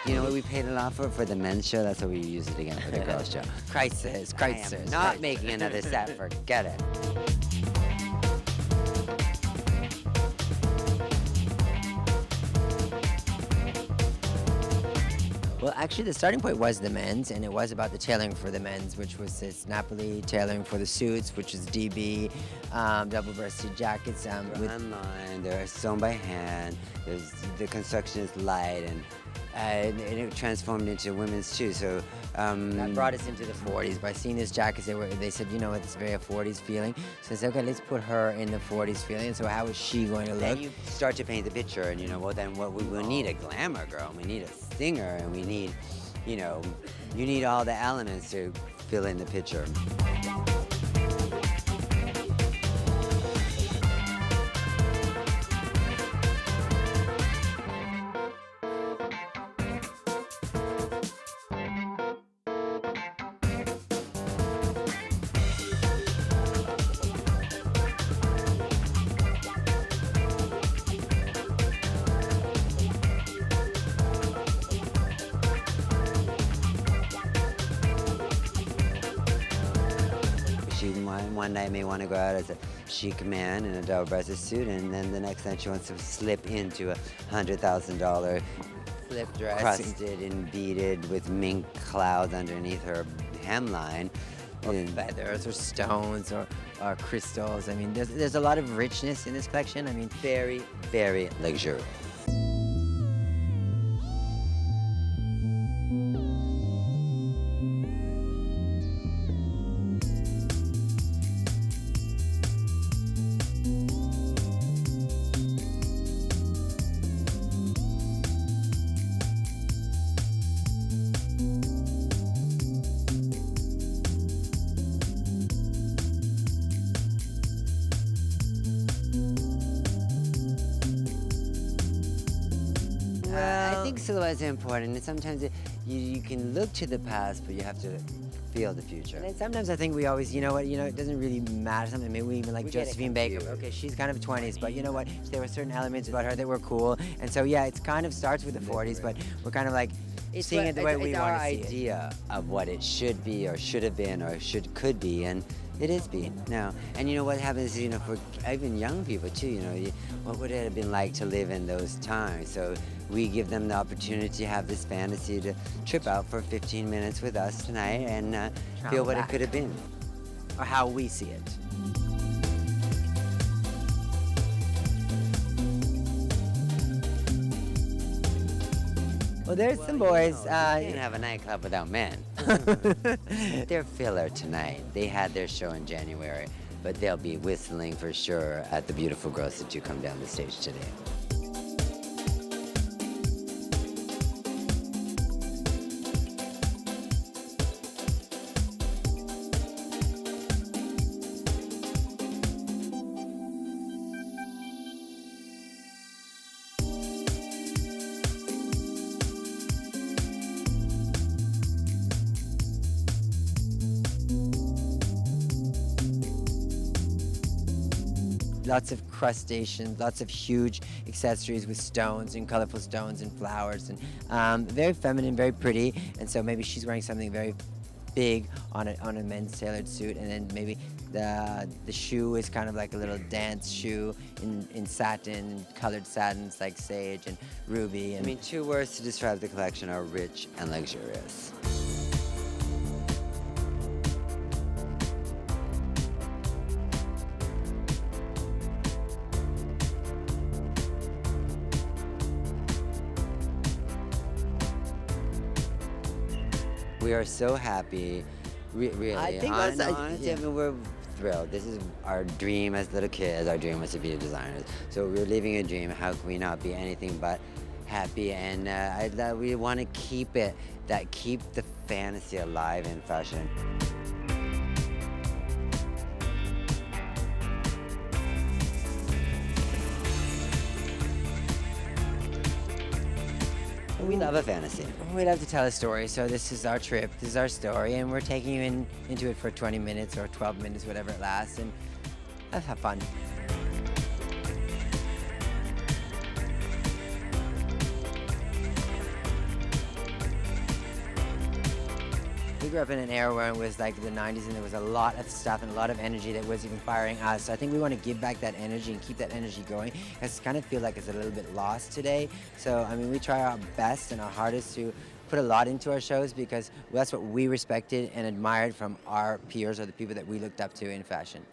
You know what we paid a lot for the men's show? That's what we use it again for the girls' show. Crisis. I am not making another set. Forget it. Well, actually, the starting point was the men's, and it was about the tailoring for the men's, which was this Napoli tailoring for the suits, which is DB, double-breasted jackets. They're online. They're sewn by hand. The construction is light, and it transformed into women's too. So that brought us into the 40s. By seeing these jackets, they said, you know, it's very a 40s feeling. So I said, okay, let's put her in the 40s feeling. So how is she going to look? Then you start to paint the picture, and you know, well, then what we will need a glamour girl, we need a singer, and we need, you know, you need all the elements to fill in the picture. She one night may want to go out as a chic man in a double-breasted suit, and then the next night she wants to slip into a $100,000 Slip dress. crusted and beaded with mink clouds underneath her hemline. Or feathers or stones or crystals. I mean, there's a lot of richness in this collection. I mean, Very, very luxurious. I think silhouette's important, and sometimes you can look to the past, but you have to feel the future. and sometimes I think we always, you know what, it doesn't really matter. Something maybe we even like We get it Josephine Baker. confused. Okay, she's kind of 20s, but you know what? There were certain elements about her that were cool, and so yeah, it kind of starts with the 40s, but we're kind of like seeing it the way we it's want our to see it. idea of what it should be, or should have been, or could be, and it is being now. And you know what happens, you know, for even young people too, you know, what would it have been like to live in those times? So we give them the opportunity to have this fantasy to trip out for 15 minutes with us tonight and feel what back. it could have been. Or how we see it. Well, there's some boys. You can't have a nightclub without men. They're filler tonight. They had their show in January, but they'll be whistling for sure at the beautiful girls that do come down the stage today. Lots of crustaceans, lots of huge accessories with stones and colorful stones and flowers, and very feminine, very pretty. And so maybe she's wearing something very big on a men's tailored suit, and then maybe the shoe is kind of like a little dance shoe in satin, colored satins like sage and ruby. I And mean, two words to describe the collection are rich and luxurious. We are so happy, really. I think that's- honestly, yeah. I mean, we're thrilled. This is our dream as little kids. Our dream was to be designers. So we're living a dream. How can we not be anything but happy? And we want to keep the fantasy alive in fashion. We love a fantasy. we love to tell a story, so this is our trip, this is our story, and we're taking you into it for 20 minutes or 12 minutes, whatever it lasts, and let's have fun. we grew up in an era where it was like the 90s and there was a lot of stuff and a lot of energy that was even firing us. So I think we want to give back that energy and keep that energy going. I kind of feel like it's a little bit lost today. So, I mean, we try our best and our hardest to put a lot into our shows because that's what we respected and admired from our peers or the people that we looked up to in fashion.